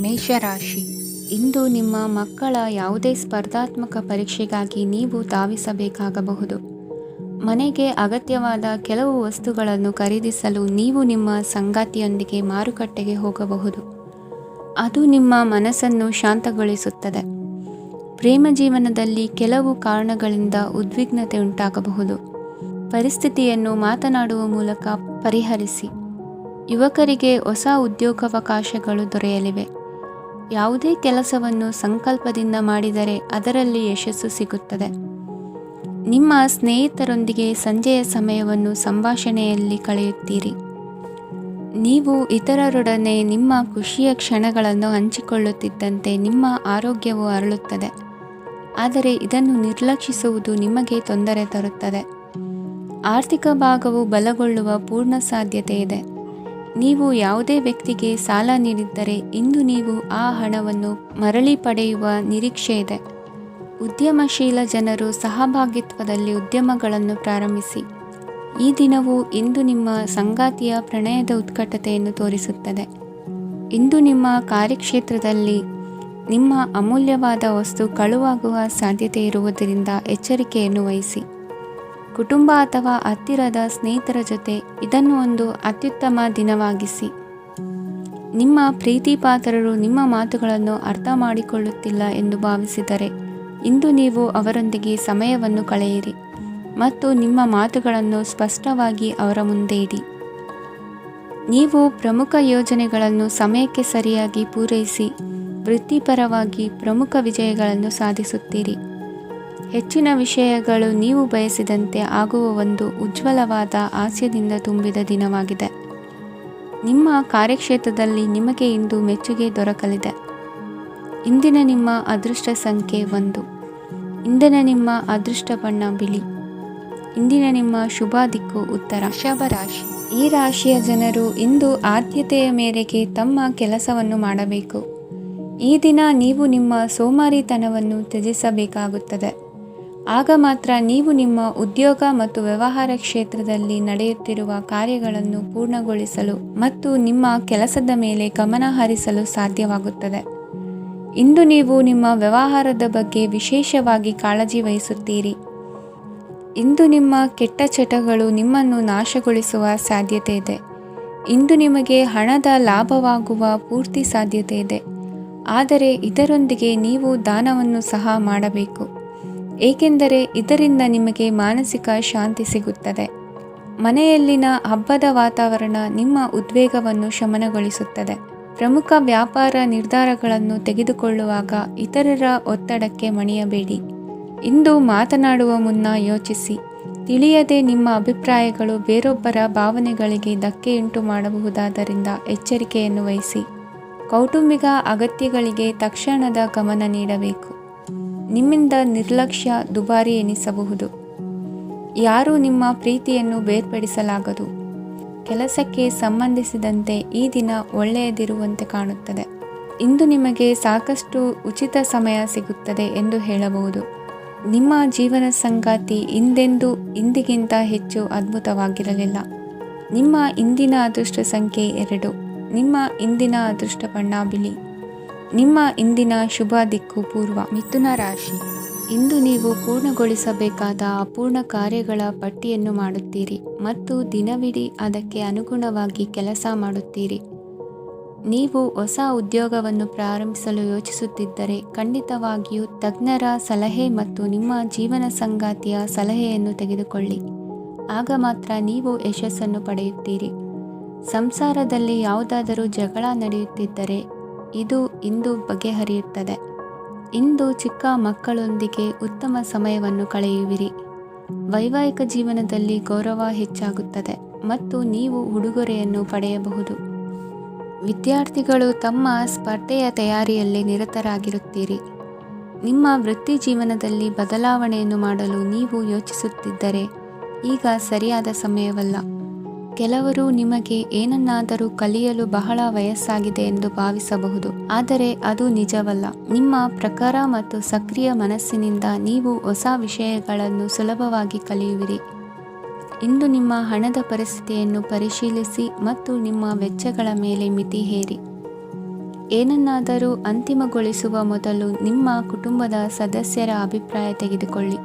ಮೇಷರಾಶಿ, ಇಂದು ನಿಮ್ಮ ಮಕ್ಕಳ ಯಾವುದೇ ಸ್ಪರ್ಧಾತ್ಮಕ ಪರೀಕ್ಷೆಗಾಗಿ ನೀವು ಧಾವಿಸಬೇಕಾಗಬಹುದು. ಮನೆಗೆ ಅಗತ್ಯವಾದ ಕೆಲವು ವಸ್ತುಗಳನ್ನು ಖರೀದಿಸಲು ನೀವು ನಿಮ್ಮ ಸಂಗಾತಿಯೊಂದಿಗೆ ಮಾರುಕಟ್ಟೆಗೆ ಹೋಗಬಹುದು. ಅದು ನಿಮ್ಮ ಮನಸ್ಸನ್ನು ಶಾಂತಗೊಳಿಸುತ್ತದೆ. ಪ್ರೇಮ ಜೀವನದಲ್ಲಿ ಕೆಲವು ಕಾರಣಗಳಿಂದ ಉದ್ವಿಗ್ನತೆ ಉಂಟಾಗಬಹುದು. ಪರಿಸ್ಥಿತಿಯನ್ನು ಮಾತನಾಡುವ ಮೂಲಕ ಪರಿಹರಿಸಿ. ಯುವಕರಿಗೆ ಹೊಸ ಉದ್ಯೋಗಾವಕಾಶಗಳು ದೊರೆಯಲಿವೆ. ಯಾವುದೇ ಕೆಲಸವನ್ನು ಸಂಕಲ್ಪದಿಂದ ಮಾಡಿದರೆ ಅದರಲ್ಲಿ ಯಶಸ್ಸು ಸಿಗುತ್ತದೆ. ನಿಮ್ಮ ಸ್ನೇಹಿತರೊಂದಿಗೆ ಸಂಜೆಯ ಸಮಯವನ್ನು ಸಂಭಾಷಣೆಯಲ್ಲಿ ಕಳೆಯುತ್ತೀರಿ. ನೀವು ಇತರರೊಡನೆ ನಿಮ್ಮ ಖುಷಿಯ ಕ್ಷಣಗಳನ್ನು ಹಂಚಿಕೊಳ್ಳುತ್ತಿದ್ದಂತೆ ನಿಮ್ಮ ಆರೋಗ್ಯವು ಅರಳುತ್ತದೆ. ಆದರೆ ಇದನ್ನು ನಿರ್ಲಕ್ಷಿಸುವುದು ನಿಮಗೆ ತೊಂದರೆ ತರುತ್ತದೆ. ಆರ್ಥಿಕ ಭಾಗವು ಬಲಗೊಳ್ಳುವ ಪೂರ್ಣ ಸಾಧ್ಯತೆ ಇದೆ. ನೀವು ಯಾವುದೇ ವ್ಯಕ್ತಿಗೆ ಸಾಲ ನೀಡಿದ್ದರೆ ಇಂದು ನೀವು ಆ ಹಣವನ್ನು ಮರಳಿ ಪಡೆಯುವ ನಿರೀಕ್ಷೆ ಇದೆ. ಉದ್ಯಮಶೀಲ ಜನರು ಸಹಭಾಗಿತ್ವದಲ್ಲಿ ಉದ್ಯಮಗಳನ್ನು ಪ್ರಾರಂಭಿಸಿ. ಈ ದಿನವು ಇಂದು ನಿಮ್ಮ ಸಂಗಾತಿಯ ಪ್ರಣಯದ ಉತ್ಕಟತೆಯನ್ನು ತೋರಿಸುತ್ತದೆ. ಇಂದು ನಿಮ್ಮ ಕಾರ್ಯಕ್ಷೇತ್ರದಲ್ಲಿ ನಿಮ್ಮ ಅಮೂಲ್ಯವಾದ ವಸ್ತು ಕಳುವಾಗುವ ಸಾಧ್ಯತೆ ಇರುವುದರಿಂದ ಎಚ್ಚರಿಕೆಯನ್ನು ವಹಿಸಿ. ಕುಟುಂಬ ಅಥವಾ ಹತ್ತಿರದ ಸ್ನೇಹಿತರ ಜೊತೆ ಇದನ್ನು ಒಂದು ಅತ್ಯುತ್ತಮ ದಿನವಾಗಿಸಿ. ನಿಮ್ಮ ಪ್ರೀತಿ ಪಾತ್ರರು ನಿಮ್ಮ ಮಾತುಗಳನ್ನು ಅರ್ಥ ಮಾಡಿಕೊಳ್ಳುತ್ತಿಲ್ಲ ಎಂದು ಭಾವಿಸಿದರೆ ಇಂದು ನೀವು ಅವರೊಂದಿಗೆ ಸಮಯವನ್ನು ಕಳೆಯಿರಿ ಮತ್ತು ನಿಮ್ಮ ಮಾತುಗಳನ್ನು ಸ್ಪಷ್ಟವಾಗಿ ಅವರ ಮುಂದೆ ಇಡಿ. ನೀವು ಪ್ರಮುಖ ಯೋಜನೆಗಳನ್ನು ಸಮಯಕ್ಕೆ ಸರಿಯಾಗಿ ಪೂರೈಸಿ ವೃತ್ತಿಪರವಾಗಿ ಪ್ರಮುಖ ವಿಜಯಗಳನ್ನು ಸಾಧಿಸುತ್ತೀರಿ. ಹೆಚ್ಚಿನ ವಿಷಯಗಳು ನೀವು ಬಯಸಿದಂತೆ ಆಗುವ ಒಂದು ಉಜ್ವಲವಾದ ಹಾಸ್ಯದಿಂದ ತುಂಬಿದ ದಿನವಾಗಿದೆ. ನಿಮ್ಮ ಕಾರ್ಯಕ್ಷೇತ್ರದಲ್ಲಿ ನಿಮಗೆ ಇಂದು ಮೆಚ್ಚುಗೆ ದೊರಕಲಿದೆ. ಇಂದಿನ ನಿಮ್ಮ ಅದೃಷ್ಟ ಸಂಖ್ಯೆ 1. ಇಂದಿನ ನಿಮ್ಮ ಅದೃಷ್ಟ ಬಣ್ಣ ಬಿಳಿ. ಇಂದಿನ ನಿಮ್ಮ ಶುಭ ದಿಕ್ಕು ಉತ್ತರ. ವೃಷಭ ರಾಶಿ, ಈ ರಾಶಿಯ ಜನರು ಇಂದು ಆದ್ಯತೆಯ ಮೇರೆಗೆ ತಮ್ಮ ಕೆಲಸವನ್ನು ಮಾಡಬೇಕು. ಈ ದಿನ ನೀವು ನಿಮ್ಮ ಸೋಮಾರಿತನವನ್ನು ತ್ಯಜಿಸಬೇಕಾಗುತ್ತದೆ. ಆಗ ಮಾತ್ರ ನೀವು ನಿಮ್ಮ ಉದ್ಯೋಗ ಮತ್ತು ವ್ಯವಹಾರ ಕ್ಷೇತ್ರದಲ್ಲಿ ನಡೆಯುತ್ತಿರುವ ಕಾರ್ಯಗಳನ್ನು ಪೂರ್ಣಗೊಳಿಸಲು ಮತ್ತು ನಿಮ್ಮ ಕೆಲಸದ ಮೇಲೆ ಗಮನ ಹರಿಸಲು ಸಾಧ್ಯವಾಗುತ್ತದೆ. ಇಂದು ನೀವು ನಿಮ್ಮ ವ್ಯವಹಾರದ ಬಗ್ಗೆ ವಿಶೇಷವಾಗಿ ಕಾಳಜಿ ವಹಿಸುತ್ತೀರಿ. ಇಂದು ನಿಮ್ಮ ಕೆಟ್ಟ ಚಟಗಳು ನಿಮ್ಮನ್ನು ನಾಶಗೊಳಿಸುವ ಸಾಧ್ಯತೆ ಇದೆ. ಇಂದು ನಿಮಗೆ ಹಣದ ಲಾಭವಾಗುವ ಪೂರ್ತಿ ಸಾಧ್ಯತೆ ಇದೆ. ಆದರೆ ಇದರೊಂದಿಗೆ ನೀವು ದಾನವನ್ನು ಸಹ ಮಾಡಬೇಕು, ಏಕೆಂದರೆ ಇದರಿಂದ ನಿಮಗೆ ಮಾನಸಿಕ ಶಾಂತಿ ಸಿಗುತ್ತದೆ. ಮನೆಯಲ್ಲಿನ ಹಬ್ಬದ ವಾತಾವರಣ ನಿಮ್ಮ ಉದ್ವೇಗವನ್ನು ಶಮನಗೊಳಿಸುತ್ತದೆ. ಪ್ರಮುಖ ವ್ಯಾಪಾರ ನಿರ್ಧಾರಗಳನ್ನು ತೆಗೆದುಕೊಳ್ಳುವಾಗ ಇತರರ ಒತ್ತಡಕ್ಕೆ ಮಣಿಯಬೇಡಿ. ಇಂದು ಮಾತನಾಡುವ ಮುನ್ನ ಯೋಚಿಸಿ. ತಿಳಿಯದೆ ನಿಮ್ಮ ಅಭಿಪ್ರಾಯಗಳು ಬೇರೊಬ್ಬರ ಭಾವನೆಗಳಿಗೆ ಧಕ್ಕೆಯುಂಟು ಮಾಡಬಹುದಾದ್ದರಿಂದ ಎಚ್ಚರಿಕೆಯನ್ನು ವಹಿಸಿ. ಕೌಟುಂಬಿಕ ಅಗತ್ಯಗಳಿಗೆ ತಕ್ಷಣದ ಗಮನ ನೀಡಬೇಕು. ನಿಮ್ಮಿಂದ ನಿರ್ಲಕ್ಷ್ಯ ದುಬಾರಿ ಎನಿಸಬಹುದು. ಯಾರೂ ನಿಮ್ಮ ಪ್ರೀತಿಯನ್ನು ಬೇರ್ಪಡಿಸಲಾಗದು. ಕೆಲಸಕ್ಕೆ ಸಂಬಂಧಿಸಿದಂತೆ ಈ ದಿನ ಒಳ್ಳೆಯದಿರುವಂತೆ ಕಾಣುತ್ತದೆ. ಇಂದು ನಿಮಗೆ ಸಾಕಷ್ಟು ಉಚಿತ ಸಮಯ ಸಿಗುತ್ತದೆ ಎಂದು ಹೇಳಬಹುದು. ನಿಮ್ಮ ಜೀವನ ಸಂಗಾತಿ ಇಂದೆಂದೂ ಇಂದಿಗಿಂತ ಹೆಚ್ಚು ಅದ್ಭುತವಾಗಿರಲಿಲ್ಲ. ನಿಮ್ಮ ಇಂದಿನ ಅದೃಷ್ಟ ಸಂಖ್ಯೆ 2. ನಿಮ್ಮ ಇಂದಿನ ಅದೃಷ್ಟ ಬಣ್ಣ ಬಿಳಿ. ನಿಮ್ಮ ಇಂದಿನ ಶುಭ ದಿಕ್ಕು ಪೂರ್ವ. ಮಿಥುನ ರಾಶಿ, ಇಂದು ನೀವು ಪೂರ್ಣಗೊಳಿಸಬೇಕಾದ ಅಪೂರ್ಣ ಕಾರ್ಯಗಳ ಪಟ್ಟಿಯನ್ನು ಮಾಡುತ್ತೀರಿ ಮತ್ತು ದಿನವಿಡೀ ಅದಕ್ಕೆ ಅನುಗುಣವಾಗಿ ಕೆಲಸ ಮಾಡುತ್ತೀರಿ. ನೀವು ಹೊಸ ಉದ್ಯೋಗವನ್ನು ಪ್ರಾರಂಭಿಸಲು ಯೋಚಿಸುತ್ತಿದ್ದರೆ ಖಂಡಿತವಾಗಿಯೂ ತಜ್ಞರ ಸಲಹೆ ಮತ್ತು ನಿಮ್ಮ ಜೀವನ ಸಂಗಾತಿಯ ಸಲಹೆಯನ್ನು ತೆಗೆದುಕೊಳ್ಳಿ. ಆಗ ಮಾತ್ರ ನೀವು ಯಶಸ್ಸನ್ನು ಪಡೆಯುತ್ತೀರಿ. ಸಂಸಾರದಲ್ಲಿ ಯಾವುದಾದರೂ ಜಗಳ ನಡೆಯುತ್ತಿದ್ದರೆ ಇದು ಇಂದು ಬಗೆಹರಿಯುತ್ತದೆ. ಇಂದು ಚಿಕ್ಕ ಮಕ್ಕಳೊಂದಿಗೆ ಉತ್ತಮ ಸಮಯವನ್ನು ಕಳೆಯುವಿರಿ. ವೈವಾಹಿಕ ಜೀವನದಲ್ಲಿ ಗೌರವ ಹೆಚ್ಚಾಗುತ್ತದೆ ಮತ್ತು ನೀವು ಉಡುಗೊರೆಯನ್ನು ಪಡೆಯಬಹುದು. ವಿದ್ಯಾರ್ಥಿಗಳು ತಮ್ಮ ಸ್ಪರ್ಧೆಯ ತಯಾರಿಯಲ್ಲಿ ನಿರತರಾಗಿರುತ್ತೀರಿ. ನಿಮ್ಮ ವೃತ್ತಿ ಜೀವನದಲ್ಲಿ ಬದಲಾವಣೆಯನ್ನು ಮಾಡಲು ನೀವು ಯೋಚಿಸುತ್ತಿದ್ದರೆ ಈಗ ಸರಿಯಾದ ಸಮಯವಲ್ಲ. ಕೆಲವರು ನಿಮಗೆ ಏನನ್ನಾದರೂ ಕಲಿಯಲು ಬಹಳ ವಯಸ್ಸಾಗಿದೆ ಎಂದು ಭಾವಿಸಬಹುದು, ಆದರೆ ಅದು ನಿಜವಲ್ಲ. ನಿಮ್ಮ ಪ್ರಖರ ಮತ್ತು ಸಕ್ರಿಯ ಮನಸ್ಸಿನಿಂದ ನೀವು ಹೊಸ ವಿಷಯಗಳನ್ನು ಸುಲಭವಾಗಿ ಕಲಿಯುವಿರಿ. ಇಂದು ನಿಮ್ಮ ಹಣದ ಪರಿಸ್ಥಿತಿಯನ್ನು ಪರಿಶೀಲಿಸಿ ಮತ್ತು ನಿಮ್ಮ ವೆಚ್ಚಗಳ ಮೇಲೆ ಮಿತಿ ಹೇರಿ. ಏನನ್ನಾದರೂ ಅಂತಿಮಗೊಳಿಸುವ ಮೊದಲು ನಿಮ್ಮ ಕುಟುಂಬದ ಸದಸ್ಯರ ಅಭಿಪ್ರಾಯ ತೆಗೆದುಕೊಳ್ಳಿ.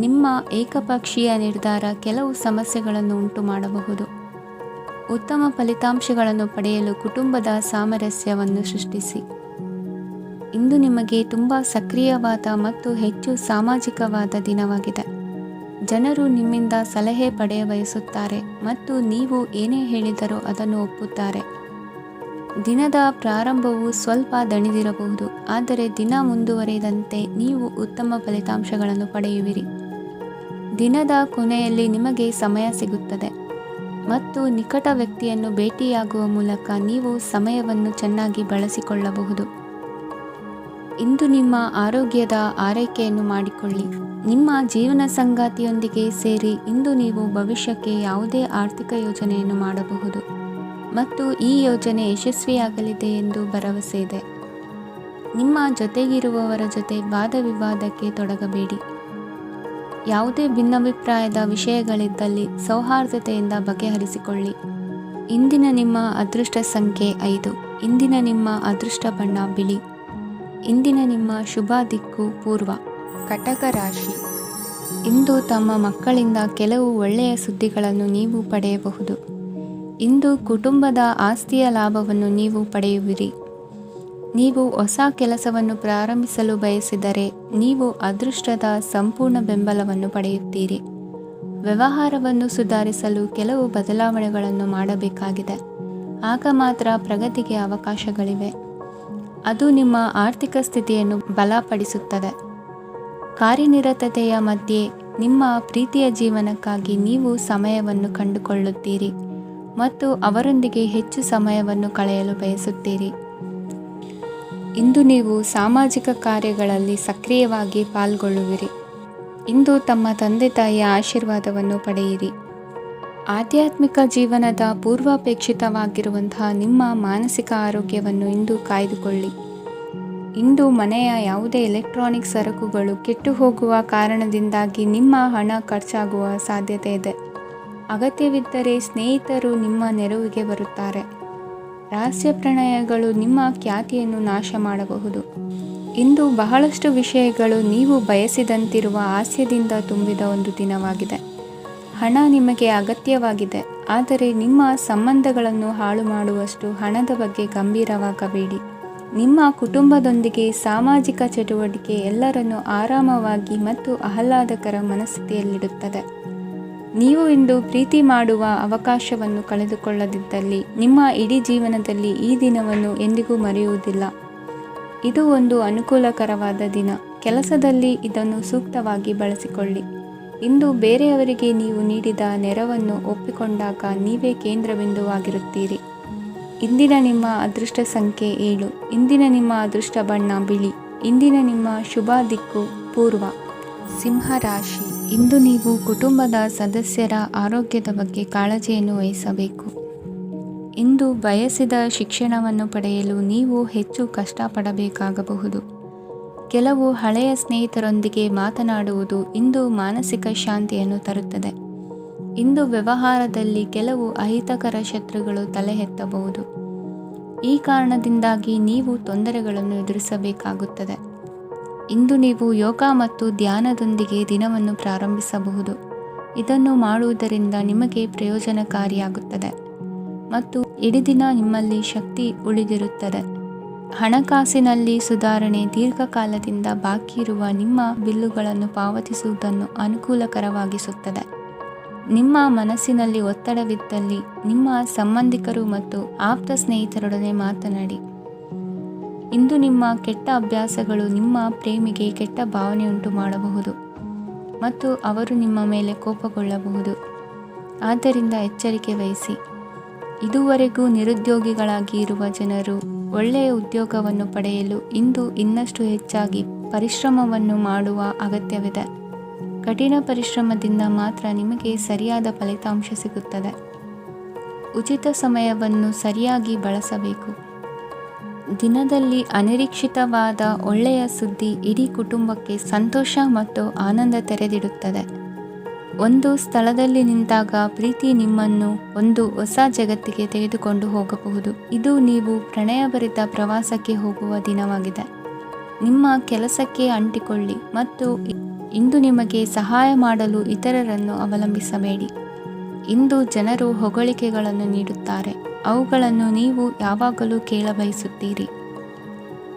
ನಿಮ್ಮ ಏಕಪಕ್ಷೀಯ ನಿರ್ಧಾರ ಕೆಲವು ಸಮಸ್ಯೆಗಳನ್ನು ಉಂಟು ಮಾಡಬಹುದು. ಉತ್ತಮ ಫಲಿತಾಂಶಗಳನ್ನು ಪಡೆಯಲು ಕುಟುಂಬದ ಸಾಮರಸ್ಯವನ್ನು ಸೃಷ್ಟಿಸಿ. ಇಂದು ನಿಮಗೆ ತುಂಬ ಸಕ್ರಿಯವಾದ ಮತ್ತು ಹೆಚ್ಚು ಸಾಮಾಜಿಕವಾದ ದಿನವಾಗಿದೆ. ಜನರು ನಿಮ್ಮಿಂದ ಸಲಹೆ ಪಡೆಯ ಬಯಸುತ್ತಾರೆ ಮತ್ತು ನೀವು ಏನೇ ಹೇಳಿದರೂ ಅದನ್ನು ಒಪ್ಪುತ್ತಾರೆ. ದಿನದ ಪ್ರಾರಂಭವು ಸ್ವಲ್ಪ ದಣಿದಿರಬಹುದು, ಆದರೆ ದಿನ ಮುಂದುವರಿದಂತೆ ನೀವು ಉತ್ತಮ ಫಲಿತಾಂಶಗಳನ್ನು ಪಡೆಯುವಿರಿ. ದಿನದ ಕೊನೆಯಲ್ಲಿ ನಿಮಗೆ ಸಮಯ ಸಿಗುತ್ತದೆ ಮತ್ತು ನಿಕಟ ವ್ಯಕ್ತಿಯನ್ನು ಭೇಟಿಯಾಗುವ ಮೂಲಕ ನೀವು ಸಮಯವನ್ನು ಚೆನ್ನಾಗಿ ಬಳಸಿಕೊಳ್ಳಬಹುದು. ಇಂದು ನಿಮ್ಮ ಆರೋಗ್ಯದ ಆರೈಕೆಯನ್ನು ಮಾಡಿಕೊಳ್ಳಿ. ನಿಮ್ಮ ಜೀವನ ಸಂಗಾತಿಯೊಂದಿಗೆ ಸೇರಿ ಇಂದು ನೀವು ಭವಿಷ್ಯಕ್ಕೆ ಯಾವುದೇ ಆರ್ಥಿಕ ಯೋಜನೆಯನ್ನು ಮಾಡಬಹುದು ಮತ್ತು ಈ ಯೋಜನೆ ಯಶಸ್ವಿಯಾಗಲಿದೆ ಎಂದು ಭರವಸೆ ಇದೆ. ನಿಮ್ಮ ಜೊತೆಗಿರುವವರ ಜೊತೆ ವಾದ ವಿವಾದಕ್ಕೆ ತೊಡಗಬೇಡಿ. ಯಾವುದೇ ಭಿನ್ನಾಭಿಪ್ರಾಯದ ವಿಷಯಗಳಿದ್ದಲ್ಲಿ ಸೌಹಾರ್ದತೆಯಿಂದ ಬಗೆಹರಿಸಿಕೊಳ್ಳಿ. ಇಂದಿನ ನಿಮ್ಮ ಅದೃಷ್ಟ ಸಂಖ್ಯೆ 5. ಇಂದಿನ ನಿಮ್ಮ ಅದೃಷ್ಟ ಬಣ್ಣ ಬಿಳಿ. ಇಂದಿನ ನಿಮ್ಮ ಶುಭ ದಿಕ್ಕು ಪೂರ್ವ. ಕಟಕ ರಾಶಿ. ಇಂದು ತಮ್ಮ ಮಕ್ಕಳಿಂದ ಕೆಲವು ಒಳ್ಳೆಯ ಸುದ್ದಿಗಳನ್ನು ನೀವು ಪಡೆಯಬಹುದು. ಇಂದು ಕುಟುಂಬದ ಆಸ್ತಿಯ ಲಾಭವನ್ನು ನೀವು ಪಡೆಯುವಿರಿ. ನೀವು ಹೊಸ ಕೆಲಸವನ್ನು ಪ್ರಾರಂಭಿಸಲು ಬಯಸಿದರೆ ನೀವು ಅದೃಷ್ಟದ ಸಂಪೂರ್ಣ ಬೆಂಬಲವನ್ನು ಪಡೆಯುತ್ತೀರಿ. ವ್ಯವಹಾರವನ್ನು ಸುಧಾರಿಸಲು ಕೆಲವು ಬದಲಾವಣೆಗಳನ್ನು ಮಾಡಬೇಕಾಗಿದೆ. ಆಗ ಮಾತ್ರ ಪ್ರಗತಿಗೆ ಅವಕಾಶಗಳಿವೆ. ಅದು ನಿಮ್ಮ ಆರ್ಥಿಕ ಸ್ಥಿತಿಯನ್ನು ಬಲಪಡಿಸುತ್ತದೆ. ಕಾರ್ಯನಿರತತೆಯ ಮಧ್ಯೆ ನಿಮ್ಮ ಪ್ರೀತಿಯ ಜೀವನಕ್ಕಾಗಿ ನೀವು ಸಮಯವನ್ನು ಕಂಡುಕೊಳ್ಳುತ್ತೀರಿ ಮತ್ತು ಅವರೊಂದಿಗೆ ಹೆಚ್ಚು ಸಮಯವನ್ನು ಕಳೆಯಲು ಬಯಸುತ್ತೀರಿ. ಇಂದು ನೀವು ಸಾಮಾಜಿಕ ಕಾರ್ಯಗಳಲ್ಲಿ ಸಕ್ರಿಯವಾಗಿ ಪಾಲ್ಗೊಳ್ಳುವಿರಿ. ಇಂದು ತಮ್ಮ ತಂದೆ ತಾಯಿಯ ಆಶೀರ್ವಾದವನ್ನು ಪಡೆಯಿರಿ. ಆಧ್ಯಾತ್ಮಿಕ ಜೀವನದ ಪೂರ್ವಾಪೇಕ್ಷಿತವಾಗಿರುವಂತಹ ನಿಮ್ಮ ಮಾನಸಿಕ ಆರೋಗ್ಯವನ್ನು ಇಂದು ಕಾಯ್ದುಕೊಳ್ಳಿ. ಇಂದು ಮನೆಯ ಯಾವುದೇ ಎಲೆಕ್ಟ್ರಾನಿಕ್ ಸರಕುಗಳು ಕೆಟ್ಟು ಹೋಗುವ ಕಾರಣದಿಂದಾಗಿ ನಿಮ್ಮ ಹಣ ಖರ್ಚಾಗುವ ಸಾಧ್ಯತೆ ಇದೆ. ಅಗತ್ಯವಿದ್ದರೆ ಸ್ನೇಹಿತರು ನಿಮ್ಮ ನೆರವಿಗೆ ಬರುತ್ತಾರೆ. ರಹಸ್ಯ ಪ್ರಣಯಗಳು ನಿಮ್ಮ ಖ್ಯಾತಿಯನ್ನು ನಾಶ ಮಾಡಬಹುದು. ಇಂದು ಬಹಳಷ್ಟು ವಿಷಯಗಳು ನೀವು ಬಯಸಿದಂತಿರುವ ಹಾಸ್ಯದಿಂದ ತುಂಬಿದ ಒಂದು ದಿನವಾಗಿದೆ. ಹಣ ನಿಮಗೆ ಅಗತ್ಯವಾಗಿದೆ, ಆದರೆ ನಿಮ್ಮ ಸಂಬಂಧಗಳನ್ನು ಹಾಳು ಮಾಡುವಷ್ಟು ಹಣದ ಬಗ್ಗೆ ಗಂಭೀರವಾಗಬೇಡಿ. ನಿಮ್ಮ ಕುಟುಂಬದೊಂದಿಗೆ ಸಾಮಾಜಿಕ ಚಟುವಟಿಕೆ ಎಲ್ಲರನ್ನೂ ಆರಾಮವಾಗಿ ಮತ್ತು ಆಹ್ಲಾದಕರ ಮನಸ್ಥಿತಿಯಲ್ಲಿಡುತ್ತದೆ. ನೀವು ಇಂದು ಪ್ರೀತಿ ಮಾಡುವ ಅವಕಾಶವನ್ನು ಕಳೆದುಕೊಳ್ಳದಿದ್ದಲ್ಲಿ ನಿಮ್ಮ ಇಡೀ ಜೀವನದಲ್ಲಿ ಈ ದಿನವನ್ನು ಎಂದಿಗೂ ಮರೆಯುವುದಿಲ್ಲ. ಇದು ಒಂದು ಅನುಕೂಲಕರವಾದ ದಿನ. ಕೆಲಸದಲ್ಲಿ ಇದನ್ನು ಸೂಕ್ತವಾಗಿ ಬಳಸಿಕೊಳ್ಳಿ. ಇಂದು ಬೇರೆಯವರಿಗೆ ನೀವು ನೀಡಿದ ನೆರವನ್ನು ಒಪ್ಪಿಕೊಂಡಾಗ ನೀವೇ ಕೇಂದ್ರಬಿಂದುವಾಗಿರುತ್ತೀರಿ. ಇಂದಿನ ನಿಮ್ಮ ಅದೃಷ್ಟ ಸಂಖ್ಯೆ 7. ಇಂದಿನ ನಿಮ್ಮ ಅದೃಷ್ಟ ಬಣ್ಣ ಬಿಳಿ. ಇಂದಿನ ನಿಮ್ಮ ಶುಭ ದಿಕ್ಕು ಪೂರ್ವ. ಸಿಂಹ ರಾಶಿ. ಇಂದು ನೀವು ಕುಟುಂಬದ ಸದಸ್ಯರ ಆರೋಗ್ಯದ ಬಗ್ಗೆ ಕಾಳಜಿಯನ್ನು ವಹಿಸಬೇಕು. ಇಂದು ಬಯಸಿದ ಶಿಕ್ಷಣವನ್ನು ಪಡೆಯಲು ನೀವು ಹೆಚ್ಚು ಕಷ್ಟಪಡಬೇಕಾಗಬಹುದು. ಕೆಲವು ಹಳೆಯ ಸ್ನೇಹಿತರೊಂದಿಗೆ ಮಾತನಾಡುವುದು ಇಂದು ಮಾನಸಿಕ ಶಾಂತಿಯನ್ನು ತರುತ್ತದೆ. ಇಂದು ವ್ಯವಹಾರದಲ್ಲಿ ಕೆಲವು ಅಹಿತಕರ ಶತ್ರುಗಳು ತಲೆ ಎತ್ತಬಹುದು. ಈ ಕಾರಣದಿಂದಾಗಿ ನೀವು ತೊಂದರೆಗಳನ್ನು ಎದುರಿಸಬೇಕಾಗುತ್ತದೆ. ಇಂದು ನೀವು ಯೋಗ ಮತ್ತು ಧ್ಯಾನದೊಂದಿಗೆ ದಿನವನ್ನು ಪ್ರಾರಂಭಿಸಬಹುದು. ಇದನ್ನು ಮಾಡುವುದರಿಂದ ನಿಮಗೆ ಪ್ರಯೋಜನಕಾರಿಯಾಗುತ್ತದೆ ಮತ್ತು ಇಡೀ ದಿನ ನಿಮ್ಮಲ್ಲಿ ಶಕ್ತಿ ಉಳಿದಿರುತ್ತದೆ. ಹಣಕಾಸಿನಲ್ಲಿ ಸುಧಾರಣೆ. ದೀರ್ಘಕಾಲದಿಂದ ಬಾಕಿ ಇರುವ ನಿಮ್ಮ ಬಿಲ್ಲುಗಳನ್ನು ಪಾವತಿಸುವುದನ್ನು ಅನುಕೂಲಕರವಾಗಿಸುತ್ತದೆ. ನಿಮ್ಮ ಮನಸ್ಸಿನಲ್ಲಿ ಒತ್ತಡವಿದ್ದಲ್ಲಿ ನಿಮ್ಮ ಸಂಬಂಧಿಕರು ಮತ್ತು ಆಪ್ತ ಸ್ನೇಹಿತರೊಡನೆ ಮಾತನಾಡಿ. ಇಂದು ನಿಮ್ಮ ಕೆಟ್ಟ ಅಭ್ಯಾಸಗಳು ನಿಮ್ಮ ಪ್ರೇಮಿಗೆ ಕೆಟ್ಟ ಭಾವನೆಯುಂಟು ಮಾಡಬಹುದು ಮತ್ತು ಅವರು ನಿಮ್ಮ ಮೇಲೆ ಕೋಪಗೊಳ್ಳಬಹುದು. ಆದ್ದರಿಂದ ಎಚ್ಚರಿಕೆ ವಹಿಸಿ. ಇದುವರೆಗೂ ನಿರುದ್ಯೋಗಿಗಳಾಗಿ ಇರುವ ಜನರು ಒಳ್ಳೆಯ ಉದ್ಯೋಗವನ್ನು ಪಡೆಯಲು ಇಂದು ಇನ್ನಷ್ಟು ಹೆಚ್ಚಾಗಿ ಪರಿಶ್ರಮವನ್ನು ಮಾಡುವ ಅಗತ್ಯವಿದೆ. ಕಠಿಣ ಪರಿಶ್ರಮದಿಂದ ಮಾತ್ರ ನಿಮಗೆ ಸರಿಯಾದ ಫಲಿತಾಂಶ ಸಿಗುತ್ತದೆ. ಉಚಿತ ಸಮಯವನ್ನು ಸರಿಯಾಗಿ ಬಳಸಬೇಕು. ದಿನದಲ್ಲಿ ಅನಿರೀಕ್ಷಿತವಾದ ಒಳ್ಳೆಯ ಸುದ್ದಿ ಇಡೀ ಕುಟುಂಬಕ್ಕೆ ಸಂತೋಷ ಮತ್ತು ಆನಂದ ತೆರೆದಿಡುತ್ತದೆ. ಒಂದು ಸ್ಥಳದಲ್ಲಿ ನಿಂತಾಗ ಪ್ರೀತಿ ನಿಮ್ಮನ್ನು ಒಂದು ಹೊಸ ಜಗತ್ತಿಗೆ ತೆಗೆದುಕೊಂಡು ಹೋಗಬಹುದು. ಇದು ನೀವು ಪ್ರಣಯಭರಿತ ಪ್ರವಾಸಕ್ಕೆ ಹೋಗುವ ದಿನವಾಗಿದೆ. ನಿಮ್ಮ ಕೆಲಸಕ್ಕೆ ಅಂಟಿಕೊಳ್ಳಿ ಮತ್ತು ಇಂದು ನಿಮಗೆ ಸಹಾಯ ಮಾಡಲು ಇತರರನ್ನು ಅವಲಂಬಿಸಬೇಡಿ. ಇಂದು ಜನರು ಹೊಗಳಿಕೆಗಳನ್ನು ನೀಡುತ್ತಾರೆ, ಅವುಗಳನ್ನು ನೀವು ಯಾವಾಗಲೂ ಕೇಳಬಯಸುತ್ತೀರಿ.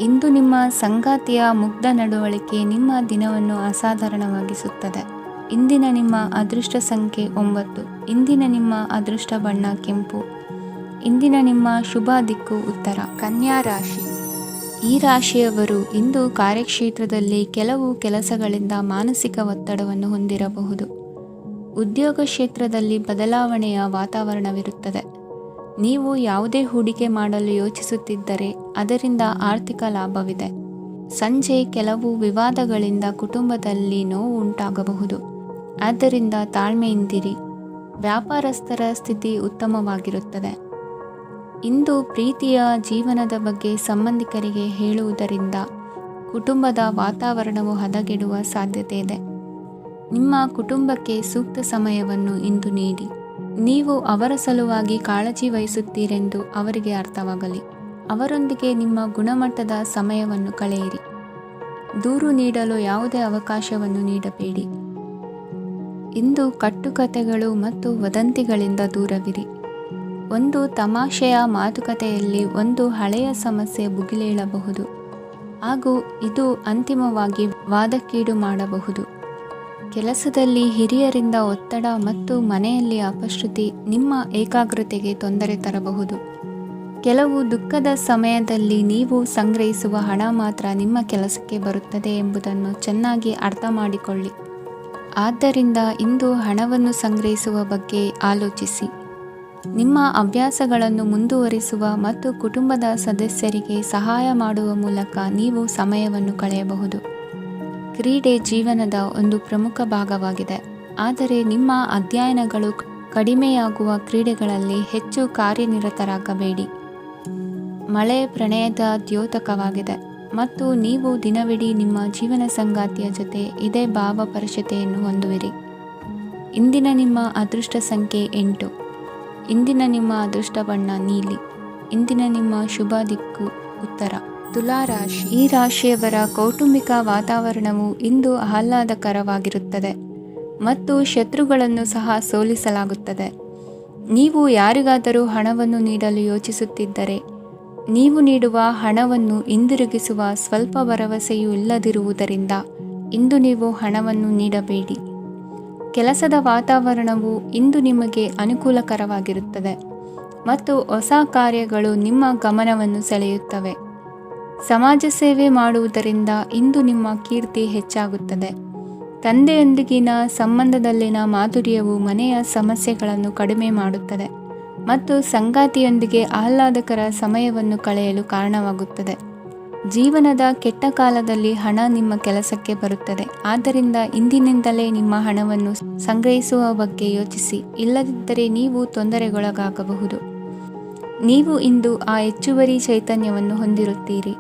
ಇಂದು ನಿಮ್ಮ ಸಂಗಾತಿಯ ಮುಗ್ಧ ನಡವಳಿಕೆ ನಿಮ್ಮ ದಿನವನ್ನು ಅಸಾಧಾರಣವಾಗಿಸುತ್ತದೆ. ಇಂದಿನ ನಿಮ್ಮ ಅದೃಷ್ಟ ಸಂಖ್ಯೆ 9. ಇಂದಿನ ನಿಮ್ಮ ಅದೃಷ್ಟ ಬಣ್ಣ ಕೆಂಪು. ಇಂದಿನ ನಿಮ್ಮ ಶುಭ ದಿಕ್ಕು ಉತ್ತರ. ಕನ್ಯಾ ರಾಶಿ. ಈ ರಾಶಿಯವರು ಇಂದು ಕಾರ್ಯಕ್ಷೇತ್ರದಲ್ಲಿ ಕೆಲವು ಕೆಲಸಗಳಿಂದ ಮಾನಸಿಕ ಒತ್ತಡವನ್ನು ಹೊಂದಿರಬಹುದು. ಉದ್ಯೋಗ ಕ್ಷೇತ್ರದಲ್ಲಿ ಬದಲಾವಣೆಯ ವಾತಾವರಣವಿರುತ್ತದೆ. ನೀವು ಯಾವುದೇ ಹೂಡಿಕೆ ಮಾಡಲು ಯೋಚಿಸುತ್ತಿದ್ದರೆ ಅದರಿಂದ ಆರ್ಥಿಕ ಲಾಭವಿದೆ. ಸಂಜೆ ಕೆಲವು ವಿವಾದಗಳಿಂದ ಕುಟುಂಬದಲ್ಲಿ ನೋವು ಉಂಟಾಗಬಹುದು. ಆದ್ದರಿಂದ ತಾಳ್ಮೆಯಿಂದಿರಿ. ವ್ಯಾಪಾರಸ್ಥರ ಸ್ಥಿತಿ ಉತ್ತಮವಾಗಿರುತ್ತದೆ. ಇಂದು ಪ್ರೀತಿಯ ಜೀವನದ ಬಗ್ಗೆ ಸಂಬಂಧಿಕರಿಗೆ ಹೇಳುವುದರಿಂದ ಕುಟುಂಬದ ವಾತಾವರಣವು ಹದಗೆಡುವ ಸಾಧ್ಯತೆ ಇದೆ. ನಿಮ್ಮ ಕುಟುಂಬಕ್ಕೆ ಸೂಕ್ತ ಸಮಯವನ್ನು ಇಂದು ನೀಡಿ. ನೀವು ಅವರ ಸಲುವಾಗಿ ಕಾಳಜಿ ವಹಿಸುತ್ತೀರೆಂದು ಅವರಿಗೆ ಅರ್ಥವಾಗಲಿ. ಅವರೊಂದಿಗೆ ನಿಮ್ಮ ಗುಣಮಟ್ಟದ ಸಮಯವನ್ನು ಕಳೆಯಿರಿ. ದೂರು ನೀಡಲು ಯಾವುದೇ ಅವಕಾಶವನ್ನು ನೀಡಬೇಡಿ. ಇಂದು ಕಟ್ಟುಕತೆಗಳು ಮತ್ತು ವದಂತಿಗಳಿಂದ ದೂರವಿರಿ. ಒಂದು ತಮಾಷೆಯ ಮಾತುಕತೆಯಲ್ಲಿ ಒಂದು ಹಳೆಯ ಸಮಸ್ಯೆ ಭುಗಿಲೇಳಬಹುದು ಹಾಗೂ ಇದು ಅಂತಿಮವಾಗಿ ವಾದಕ್ಕೀಡು ಮಾಡಬಹುದು. ಕೆಲಸದಲ್ಲಿ ಹಿರಿಯರಿಂದ ಒತ್ತಡ ಮತ್ತು ಮನೆಯಲ್ಲಿ ಅಪಶ್ರುತಿ ನಿಮ್ಮ ಏಕಾಗ್ರತೆಗೆ ತೊಂದರೆ ತರಬಹುದು. ಕೆಲವು ದುಃಖದ ಸಮಯದಲ್ಲಿ ನೀವು ಸಂಗ್ರಹಿಸುವ ಹಣ ಮಾತ್ರ ನಿಮ್ಮ ಕೆಲಸಕ್ಕೆ ಬರುತ್ತದೆ ಎಂಬುದನ್ನು ಚೆನ್ನಾಗಿ ಅರ್ಥ ಮಾಡಿಕೊಳ್ಳಿ. ಆದ್ದರಿಂದ ಇಂದು ಹಣವನ್ನು ಸಂಗ್ರಹಿಸುವ ಬಗ್ಗೆ ಆಲೋಚಿಸಿ. ನಿಮ್ಮ ಅಭ್ಯಾಸಗಳನ್ನು ಮುಂದುವರಿಸುವ ಮತ್ತು ಕುಟುಂಬದ ಸದಸ್ಯರಿಗೆ ಸಹಾಯ ಮಾಡುವ ಮೂಲಕ ನೀವು ಸಮಯವನ್ನು ಕಳೆಯಬಹುದು. ಕ್ರೀಡೆ ಜೀವನದ ಒಂದು ಪ್ರಮುಖ ಭಾಗವಾಗಿದೆ, ಆದರೆ ನಿಮ್ಮ ಅಧ್ಯಯನಗಳು ಕಡಿಮೆಯಾಗುವ ಕ್ರೀಡೆಗಳಲ್ಲಿ ಹೆಚ್ಚು ಕಾರ್ಯನಿರತರಾಗಬೇಡಿ. ಮಳೆ ಪ್ರಣಯದ ದ್ಯೋತಕವಾಗಿದೆ ಮತ್ತು ನೀವು ದಿನವಿಡೀ ನಿಮ್ಮ ಜೀವನ ಸಂಗಾತಿಯ ಜೊತೆ ಇದೇ ಭಾವಪರಶತೆಯನ್ನು ಹೊಂದುವಿರಿ. ಇಂದಿನ ನಿಮ್ಮ ಅದೃಷ್ಟ ಸಂಖ್ಯೆ 8. ಇಂದಿನ ನಿಮ್ಮ ಅದೃಷ್ಟ ಬಣ್ಣ ನೀಲಿ. ಇಂದಿನ ನಿಮ್ಮ ಶುಭ ದಿಕ್ಕು ಉತ್ತರ. ತುಲಾ ರಾಶಿ. ಈ ರಾಶಿಯವರ ಕೌಟುಂಬಿಕ ವಾತಾವರಣವು ಇಂದು ಆಹ್ಲಾದಕರವಾಗಿರುತ್ತದೆ ಮತ್ತು ಶತ್ರುಗಳನ್ನು ಸಹ ಸೋಲಿಸಲಾಗುತ್ತದೆ. ನೀವು ಯಾರಿಗಾದರೂ ಹಣವನ್ನು ನೀಡಲು ಯೋಚಿಸುತ್ತಿದ್ದರೆ ನೀವು ನೀಡುವ ಹಣವನ್ನು ಹಿಂದಿರುಗಿಸುವ ಸ್ವಲ್ಪ ಭರವಸೆಯೂ ಇಲ್ಲದಿರುವುದರಿಂದ ಇಂದು ನೀವು ಹಣವನ್ನು ನೀಡಬೇಡಿ. ಕೆಲಸದ ವಾತಾವರಣವು ಇಂದು ನಿಮಗೆ ಅನುಕೂಲಕರವಾಗಿರುತ್ತದೆ ಮತ್ತು ಹೊಸ ಕಾರ್ಯಗಳು ನಿಮ್ಮ ಗಮನವನ್ನು ಸೆಳೆಯುತ್ತವೆ. ಸಮಾಜ ಸೇವೆ ಮಾಡುವುದರಿಂದ ಇಂದು ನಿಮ್ಮ ಕೀರ್ತಿ ಹೆಚ್ಚಾಗುತ್ತದೆ. ತಂದೆಯೊಂದಿಗಿನ ಸಂಬಂಧದಲ್ಲಿನ ಮಾಧುರ್ಯವು ಮನೆಯ ಸಮಸ್ಯೆಗಳನ್ನು ಕಡಿಮೆ ಮಾಡುತ್ತದೆ ಮತ್ತು ಸಂಗಾತಿಯೊಂದಿಗೆ ಆಹ್ಲಾದಕರ ಸಮಯವನ್ನು ಕಳೆಯಲು ಕಾರಣವಾಗುತ್ತದೆ. ಜೀವನದ ಕೆಟ್ಟ ಕಾಲದಲ್ಲಿ ಹಣ ನಿಮ್ಮ ಕೆಲಸಕ್ಕೆ ಬರುತ್ತದೆ. ಆದ್ದರಿಂದ ಇಂದಿನಿಂದಲೇ ನಿಮ್ಮ ಹಣವನ್ನು ಸಂಗ್ರಹಿಸುವ ಬಗ್ಗೆ ಯೋಚಿಸಿ, ಇಲ್ಲದಿದ್ದರೆ ನೀವು ತೊಂದರೆಗೊಳಗಾಗಬಹುದು. ನೀವು ಇಂದು ಆ ಹೆಚ್ಚುವರಿ ಚೈತನ್ಯವನ್ನು ಹೊಂದಿರುತ್ತೀರಿ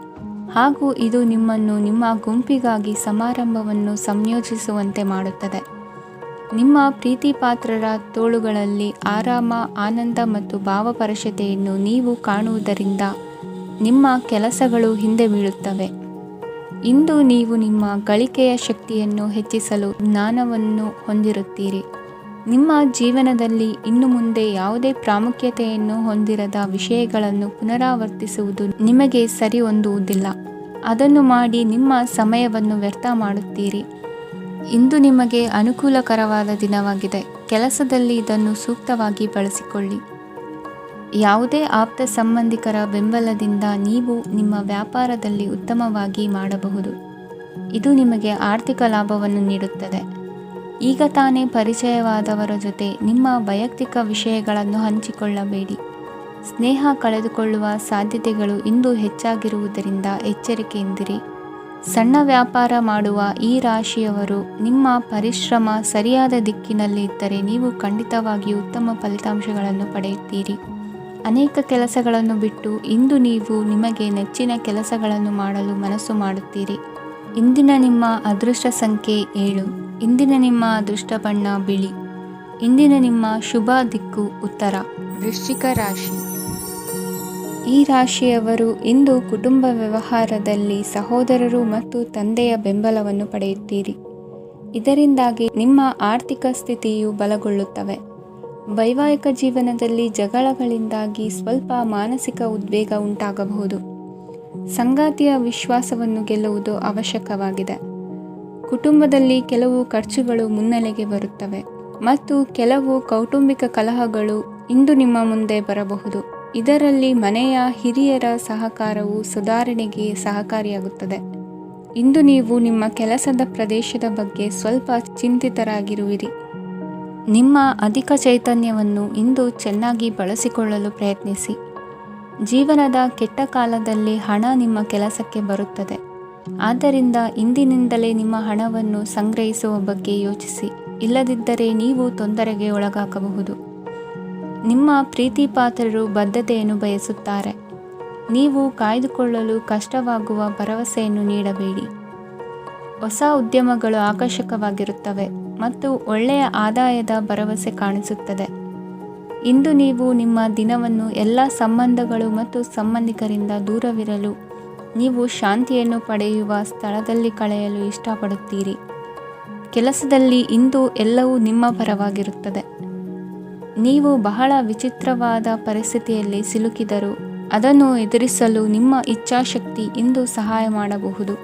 ಹಾಗೂ ಇದು ನಿಮ್ಮನ್ನು ನಿಮ್ಮ ಗುಂಪಿಗಾಗಿ ಸಮಾರಂಭವನ್ನು ಸಂಯೋಜಿಸುವಂತೆ ಮಾಡುತ್ತದೆ. ನಿಮ್ಮ ಪ್ರೀತಿಪಾತ್ರರ ತೋಳುಗಳಲ್ಲಿ ಆರಾಮ, ಆನಂದ ಮತ್ತು ಭಾವಪರಶತೆಯನ್ನು ನೀವು ಕಾಣುವುದರಿಂದ ನಿಮ್ಮ ಕೆಲಸಗಳು ಹಿಂದೆ ಬೀಳುತ್ತವೆ. ಇಂದು ನೀವು ನಿಮ್ಮ ಗಳಿಕೆಯ ಶಕ್ತಿಯನ್ನು ಹೆಚ್ಚಿಸಲು ಜ್ಞಾನವನ್ನು ಹೊಂದಿರುತ್ತೀರಿ. ನಿಮ್ಮ ಜೀವನದಲ್ಲಿ ಇನ್ನು ಮುಂದೆ ಯಾವುದೇ ಪ್ರಾಮುಖ್ಯತೆಯನ್ನು ಹೊಂದಿರದ ವಿಷಯಗಳನ್ನು ಪುನರಾವರ್ತಿಸುವುದು ನಿಮಗೆ ಸರಿ ಹೊಂದುವುದಿಲ್ಲ. ಅದನ್ನು ಮಾಡಿ ನಿಮ್ಮ ಸಮಯವನ್ನು ವ್ಯರ್ಥ ಮಾಡುತ್ತೀರಿ. ಇಂದು ನಿಮಗೆ ಅನುಕೂಲಕರವಾದ ದಿನವಾಗಿದೆ. ಕೆಲಸದಲ್ಲಿ ಇದನ್ನು ಸೂಕ್ತವಾಗಿ ಬಳಸಿಕೊಳ್ಳಿ. ಯಾವುದೇ ಆಪ್ತ ಸಂಬಂಧಿಕರ ಬೆಂಬಲದಿಂದ ನೀವು ನಿಮ್ಮ ವ್ಯಾಪಾರದಲ್ಲಿ ಉತ್ತಮವಾಗಿ ಮಾಡಬಹುದು. ಇದು ನಿಮಗೆ ಆರ್ಥಿಕ ಲಾಭವನ್ನು ನೀಡುತ್ತದೆ. ಈಗ ತಾನೇ ಪರಿಚಯವಾದವರ ಜೊತೆ ನಿಮ್ಮ ವೈಯಕ್ತಿಕ ವಿಷಯಗಳನ್ನು ಹಂಚಿಕೊಳ್ಳಬೇಡಿ. ಸ್ನೇಹ ಕಳೆದುಕೊಳ್ಳುವ ಸಾಧ್ಯತೆಗಳು ಇಂದು ಹೆಚ್ಚಾಗಿರುವುದರಿಂದ ಎಚ್ಚರಿಕೆಯಿಂದಿರಿ. ಸಣ್ಣ ವ್ಯಾಪಾರ ಮಾಡುವ ಈ ರಾಶಿಯವರು ನಿಮ್ಮ ಪರಿಶ್ರಮ ಸರಿಯಾದ ದಿಕ್ಕಿನಲ್ಲಿ ಇದ್ದರೆ ನೀವು ಖಂಡಿತವಾಗಿಯೂ ಉತ್ತಮ ಫಲಿತಾಂಶಗಳನ್ನು ಪಡೆಯುತ್ತೀರಿ. ಅನೇಕ ಕೆಲಸಗಳನ್ನು ಬಿಟ್ಟು ಇಂದು ನೀವು ನಿಮಗೆ ನೆಚ್ಚಿನ ಕೆಲಸಗಳನ್ನು ಮಾಡಲು ಮನಸ್ಸು ಮಾಡುತ್ತೀರಿ. ಇಂದಿನ ನಿಮ್ಮ ಅದೃಷ್ಟ ಸಂಖ್ಯೆ 7. ಇಂದಿನ ನಿಮ್ಮ ಅದೃಷ್ಟ ಬಣ್ಣ ಬಿಳಿ. ಇಂದಿನ ನಿಮ್ಮ ಶುಭ ದಿಕ್ಕು ಉತ್ತರ. ವೃಶ್ಚಿಕ ರಾಶಿ. ಈ ರಾಶಿಯವರು ಇಂದು ಕುಟುಂಬ ವ್ಯವಹಾರದಲ್ಲಿ ಸಹೋದರರು ಮತ್ತು ತಂದೆಯ ಬೆಂಬಲವನ್ನು ಪಡೆಯುತ್ತೀರಿ. ಇದರಿಂದಾಗಿ ನಿಮ್ಮ ಆರ್ಥಿಕ ಸ್ಥಿತಿಯು ಬಲಗೊಳ್ಳುತ್ತವೆ. ವೈವಾಹಿಕ ಜೀವನದಲ್ಲಿ ಜಗಳಗಳಿಂದಾಗಿ ಸ್ವಲ್ಪ ಮಾನಸಿಕ ಉದ್ವೇಗ ಉಂಟಾಗಬಹುದು. ಸಂಗಾತಿಯ ವಿಶ್ವಾಸವನ್ನು ಗೆಲ್ಲುವುದು ಅವಶ್ಯಕವಾಗಿದೆ. ಕುಟುಂಬದಲ್ಲಿ ಕೆಲವು ಖರ್ಚುಗಳು ಮುನ್ನೆಲೆಗೆ ಬರುತ್ತವೆ ಮತ್ತು ಕೆಲವು ಕೌಟುಂಬಿಕ ಕಲಹಗಳು ಇಂದು ನಿಮ್ಮ ಮುಂದೆ ಬರಬಹುದು. ಇದರಲ್ಲಿ ಮನೆಯ ಹಿರಿಯರ ಸಹಕಾರವು ಸುಧಾರಣೆಗೆ ಸಹಕಾರಿಯಾಗುತ್ತದೆ. ಇಂದು ನೀವು ನಿಮ್ಮ ಕೆಲಸದ ಪ್ರದೇಶದ ಬಗ್ಗೆ ಸ್ವಲ್ಪ ಚಿಂತಿತರಾಗಿರುವಿರಿ. ನಿಮ್ಮ ಅಧಿಕ ಚೈತನ್ಯವನ್ನು ಇಂದು ಚೆನ್ನಾಗಿ ಬಳಸಿಕೊಳ್ಳಲು ಪ್ರಯತ್ನಿಸಿ. ಜೀವನದ ಕೆಟ್ಟ ಕಾಲದಲ್ಲಿ ಹಣ ನಿಮ್ಮ ಕೆಲಸಕ್ಕೆ ಬರುತ್ತದೆ. ಆದ್ದರಿಂದ ಇಂದಿನಿಂದಲೇ ನಿಮ್ಮ ಹಣವನ್ನು ಸಂಗ್ರಹಿಸುವ ಬಗ್ಗೆ ಯೋಚಿಸಿ. ಇಲ್ಲದಿದ್ದರೆ ನೀವು ತೊಂದರೆಗೆ ಒಳಗಾಗಬಹುದು. ನಿಮ್ಮ ಪ್ರೀತಿ ಪಾತ್ರರು ಬದ್ಧತೆಯನ್ನು ಬಯಸುತ್ತಾರೆ. ನೀವು ಕಾಯ್ದುಕೊಳ್ಳಲು ಕಷ್ಟವಾಗುವ ಭರವಸೆಯನ್ನು ನೀಡಬೇಡಿ. ಹೊಸ ಉದ್ಯಮಗಳು ಆಕರ್ಷಕವಾಗಿರುತ್ತವೆ ಮತ್ತು ಒಳ್ಳೆಯ ಆದಾಯದ ಭರವಸೆ ಕಾಣಿಸುತ್ತದೆ. ಇಂದು ನೀವು ನಿಮ್ಮ ದಿನವನ್ನು ಎಲ್ಲ ಸಂಬಂಧಗಳು ಮತ್ತು ಸಂಬಂಧಿಕರಿಂದ ದೂರವಿರಲು ನೀವು ಶಾಂತಿಯನ್ನು ಪಡೆಯುವ ಸ್ಥಳದಲ್ಲಿ ಕಳೆಯಲು ಇಷ್ಟಪಡುತ್ತೀರಿ. ಕೆಲಸದಲ್ಲಿ ಇಂದು ಎಲ್ಲವೂ ನಿಮ್ಮ ಪರವಾಗಿರುತ್ತದೆ. ನೀವು ಬಹಳ ವಿಚಿತ್ರವಾದ ಪರಿಸ್ಥಿತಿಯಲ್ಲಿ ಸಿಲುಕಿದರೂ ಅದನ್ನು ಎದುರಿಸಲು ನಿಮ್ಮ ಇಚ್ಛಾಶಕ್ತಿ ಇಂದು ಸಹಾಯ ಮಾಡಬಹುದು.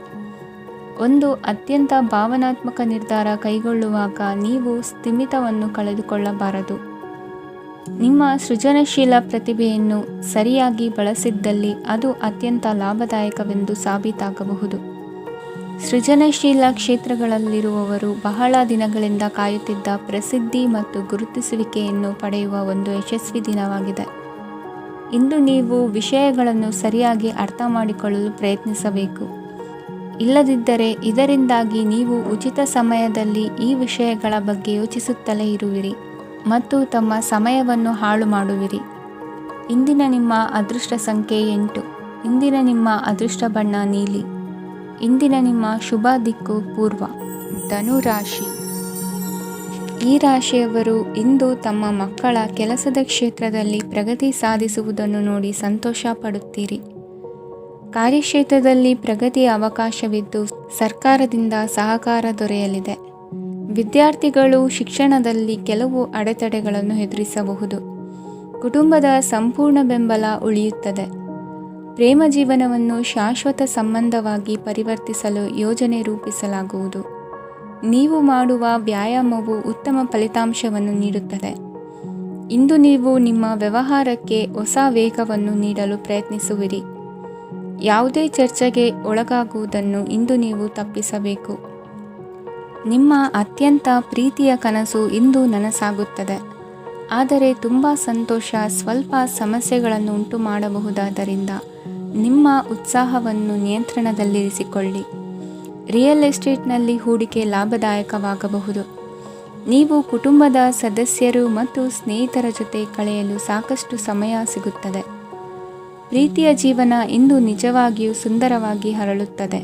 ಒಂದು ಅತ್ಯಂತ ಭಾವನಾತ್ಮಕ ನಿರ್ಧಾರ ಕೈಗೊಳ್ಳುವಾಗ ನೀವು ಸ್ಥಿಮಿತವನ್ನು ಕಳೆದುಕೊಳ್ಳಬಾರದು. ನಿಮ್ಮ ಸೃಜನಶೀಲ ಪ್ರತಿಭೆಯನ್ನು ಸರಿಯಾಗಿ ಬಳಸಿದ್ದಲ್ಲಿ ಅದು ಅತ್ಯಂತ ಲಾಭದಾಯಕವೆಂದು ಸಾಬೀತಾಗಬಹುದು. ಸೃಜನಶೀಲ ಕ್ಷೇತ್ರಗಳಲ್ಲಿರುವವರು ಬಹಳ ದಿನಗಳಿಂದ ಕಾಯುತ್ತಿದ್ದ ಪ್ರಸಿದ್ಧಿ ಮತ್ತು ಗುರುತಿಸುವಿಕೆಯನ್ನು ಪಡೆಯುವ ಒಂದು ಯಶಸ್ವಿ ದಿನವಾಗಿದೆ. ಇಂದು ನೀವು ವಿಷಯಗಳನ್ನು ಸರಿಯಾಗಿ ಅರ್ಥ ಮಾಡಿಕೊಳ್ಳಲು ಪ್ರಯತ್ನಿಸಬೇಕು. ಇಲ್ಲದಿದ್ದರೆ ಇದರಿಂದಾಗಿ ನೀವು ಉಚಿತ ಸಮಯದಲ್ಲಿ ಈ ವಿಷಯಗಳ ಬಗ್ಗೆ ಯೋಚಿಸುತ್ತಲೇ ಇರುವಿರಿ ಮತ್ತು ತಮ್ಮ ಸಮಯವನ್ನು ಹಾಳು ಮಾಡುವಿರಿ. ಇಂದಿನ ನಿಮ್ಮ ಅದೃಷ್ಟ ಸಂಖ್ಯೆ 8. ಇಂದಿನ ನಿಮ್ಮ ಅದೃಷ್ಟ ಬಣ್ಣ ನೀಲಿ. ಇಂದಿನ ನಿಮ್ಮ ಶುಭ ದಿಕ್ಕು ಪೂರ್ವ. ಧನು ರಾಶಿ. ಈ ರಾಶಿಯವರು ಇಂದು ತಮ್ಮ ಮಕ್ಕಳ ಕೆಲಸದ ಕ್ಷೇತ್ರದಲ್ಲಿ ಪ್ರಗತಿ ಸಾಧಿಸುವುದನ್ನು ನೋಡಿ ಸಂತೋಷ ಪಡುತ್ತೀರಿ. ಕಾರ್ಯಕ್ಷೇತ್ರದಲ್ಲಿ ಪ್ರಗತಿಯ ಅವಕಾಶವಿದ್ದು ಸರ್ಕಾರದಿಂದ ಸಹಕಾರ ದೊರೆಯಲಿದೆ. ವಿದ್ಯಾರ್ಥಿಗಳು ಶಿಕ್ಷಣದಲ್ಲಿ ಕೆಲವು ಅಡೆತಡೆಗಳನ್ನು ಎದುರಿಸಬಹುದು. ಕುಟುಂಬದ ಸಂಪೂರ್ಣ ಬೆಂಬಲ ಉಳಿಯುತ್ತದೆ. ಪ್ರೇಮ ಜೀವನವನ್ನು ಶಾಶ್ವತ ಸಂಬಂಧವಾಗಿ ಪರಿವರ್ತಿಸಲು ಯೋಜನೆ ರೂಪಿಸಲಾಗುವುದು. ನೀವು ಮಾಡುವ ವ್ಯಾಯಾಮವು ಉತ್ತಮ ಫಲಿತಾಂಶವನ್ನು ನೀಡುತ್ತದೆ. ಇಂದು ನೀವು ನಿಮ್ಮ ವ್ಯವಹಾರಕ್ಕೆ ಹೊಸ ವೇಗವನ್ನು ನೀಡಲು ಪ್ರಯತ್ನಿಸುವಿರಿ. ಯಾವುದೇ ಚರ್ಚೆಗೆ ಒಳಗಾಗುವುದನ್ನು ಇಂದು ನೀವು ತಪ್ಪಿಸಬೇಕು. ನಿಮ್ಮ ಅತ್ಯಂತ ಪ್ರೀತಿಯ ಕನಸು ಇಂದು ನನಸಾಗುತ್ತದೆ. ಆದರೆ ತುಂಬ ಸಂತೋಷ ಸ್ವಲ್ಪ ಸಮಸ್ಯೆಗಳನ್ನು ಉಂಟು ಮಾಡಬಹುದಾದ್ದರಿಂದ ನಿಮ್ಮ ಉತ್ಸಾಹವನ್ನು ನಿಯಂತ್ರಣದಲ್ಲಿರಿಸಿಕೊಳ್ಳಿ. ರಿಯಲ್ ಎಸ್ಟೇಟ್ನಲ್ಲಿ ಹೂಡಿಕೆ ಲಾಭದಾಯಕವಾಗಬಹುದು. ನೀವು ಕುಟುಂಬದ ಸದಸ್ಯರು ಮತ್ತು ಸ್ನೇಹಿತರ ಜೊತೆ ಕಳೆಯಲು ಸಾಕಷ್ಟು ಸಮಯ ಸಿಗುತ್ತದೆ. ಪ್ರೀತಿಯ ಜೀವನ ಇಂದು ನಿಜವಾಗಿಯೂ ಸುಂದರವಾಗಿ ಹರಳುತ್ತದೆ.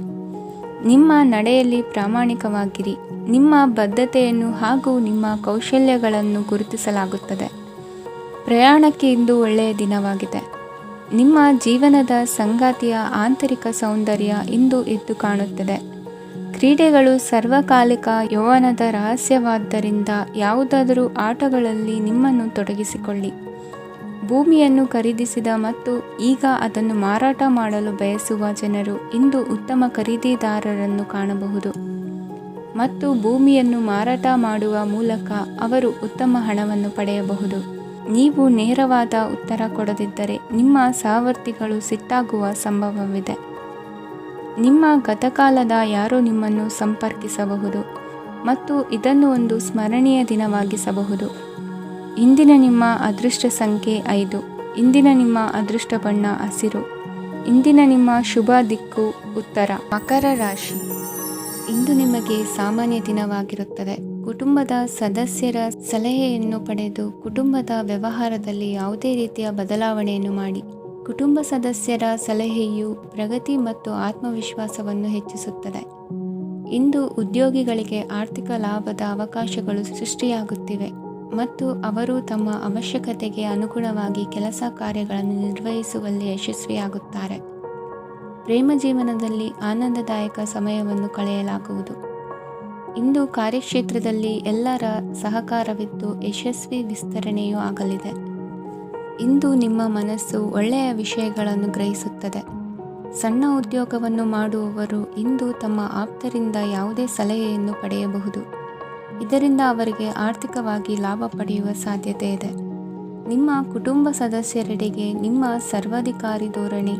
ನಿಮ್ಮ ನಡೆಯಲ್ಲಿ ಪ್ರಾಮಾಣಿಕವಾಗಿರಿ. ನಿಮ್ಮ ಬದ್ಧತೆಯನ್ನು ಹಾಗೂ ನಿಮ್ಮ ಕೌಶಲ್ಯಗಳನ್ನು ಗುರುತಿಸಲಾಗುತ್ತದೆ. ಪ್ರಯಾಣಕ್ಕೆ ಇಂದು ಒಳ್ಳೆಯ ದಿನವಾಗಿದೆ. ನಿಮ್ಮ ಜೀವನದ ಸಂಗಾತಿಯ ಆಂತರಿಕ ಸೌಂದರ್ಯ ಇಂದು ಎದ್ದು ಕಾಣುತ್ತದೆ. ಕ್ರೀಡೆಗಳು ಸರ್ವಕಾಲಿಕ ಯೌವನದ ರಹಸ್ಯವಾದ್ದರಿಂದ ಯಾವುದಾದರೂ ಆಟಗಳಲ್ಲಿ ನಿಮ್ಮನ್ನು ತೊಡಗಿಸಿಕೊಳ್ಳಿ. ಭೂಮಿಯನ್ನು ಖರೀದಿಸಿದ ಮತ್ತು ಈಗ ಅದನ್ನು ಮಾರಾಟ ಮಾಡಲು ಬಯಸುವ ಜನರು ಇಂದು ಉತ್ತಮ ಖರೀದಿದಾರರನ್ನು ಕಾಣಬಹುದು ಮತ್ತು ಭೂಮಿಯನ್ನು ಮಾರಾಟ ಮಾಡುವ ಮೂಲಕ ಅವರು ಉತ್ತಮ ಹಣವನ್ನು ಪಡೆಯಬಹುದು. ನೀವು ನೇರವಾದ ಉತ್ತರ ಕೊಡದಿದ್ದರೆ ನಿಮ್ಮ ಸಹವರ್ತಿಗಳು ಸಿಟ್ಟಾಗುವ ಸಂಭವವಿದೆ. ನಿಮ್ಮ ಗತಕಾಲದ ಯಾರೋ ನಿಮ್ಮನ್ನು ಸಂಪರ್ಕಿಸಬಹುದು ಮತ್ತು ಇದನ್ನು ಒಂದು ಸ್ಮರಣೀಯ ದಿನವಾಗಿಸಬಹುದು. ಇಂದಿನ ನಿಮ್ಮ ಅದೃಷ್ಟ ಸಂಖ್ಯೆ 5. ಇಂದಿನ ನಿಮ್ಮ ಅದೃಷ್ಟ ಬಣ್ಣ ಹಸಿರು. ಇಂದಿನ ನಿಮ್ಮ ಶುಭ ದಿಕ್ಕು ಉತ್ತರ. ಮಕರ ರಾಶಿ. ಇಂದು ನಿಮಗೆ ಸಾಮಾನ್ಯ ದಿನವಾಗಿರುತ್ತದೆ. ಕುಟುಂಬದ ಸದಸ್ಯರ ಸಲಹೆಯನ್ನು ಪಡೆದು ಕುಟುಂಬದ ವ್ಯವಹಾರದಲ್ಲಿ ಯಾವುದೇ ರೀತಿಯ ಬದಲಾವಣೆಯನ್ನು ಮಾಡಿ. ಕುಟುಂಬ ಸದಸ್ಯರ ಸಲಹೆಯು ಪ್ರಗತಿ ಮತ್ತು ಆತ್ಮವಿಶ್ವಾಸವನ್ನು ಹೆಚ್ಚಿಸುತ್ತದೆ. ಇಂದು ಉದ್ಯೋಗಿಗಳಿಗೆ ಆರ್ಥಿಕ ಲಾಭದ ಅವಕಾಶಗಳು ಸೃಷ್ಟಿಯಾಗುತ್ತಿವೆ ಮತ್ತು ಅವರು ತಮ್ಮ ಅವಶ್ಯಕತೆಗೆ ಅನುಗುಣವಾಗಿ ಕೆಲಸ ಕಾರ್ಯಗಳನ್ನು ನಿರ್ವಹಿಸುವಲ್ಲಿ ಯಶಸ್ವಿಯಾಗುತ್ತಾರೆ. ಪ್ರೇಮ ಜೀವನದಲ್ಲಿ ಆನಂದದಾಯಕ ಸಮಯವನ್ನು ಕಳೆಯಲಾಗುವುದು. ಇಂದು ಕಾರ್ಯಕ್ಷೇತ್ರದಲ್ಲಿ ಎಲ್ಲರ ಸಹಕಾರವಿದ್ದು ಯಶಸ್ವಿ ವಿಸ್ತರಣೆಯೂ ಆಗಲಿದೆ. ಇಂದು ನಿಮ್ಮ ಮನಸ್ಸು ಒಳ್ಳೆಯ ವಿಷಯಗಳನ್ನು ಗ್ರಹಿಸುತ್ತದೆ. ಸಣ್ಣ ಉದ್ಯೋಗವನ್ನು ಮಾಡುವವರು ಇಂದು ತಮ್ಮ ಆಪ್ತರಿಂದ ಯಾವುದೇ ಸಲಹೆಯನ್ನು ಪಡೆಯಬಹುದು. ಇದರಿಂದ ಅವರಿಗೆ ಆರ್ಥಿಕವಾಗಿ ಲಾಭ ಪಡೆಯುವ ಸಾಧ್ಯತೆ ಇದೆ. ನಿಮ್ಮ ಕುಟುಂಬ ಸದಸ್ಯರೆಡೆಗೆ ನಿಮ್ಮ ಸರ್ವಾಧಿಕಾರಿ ಧೋರಣೆ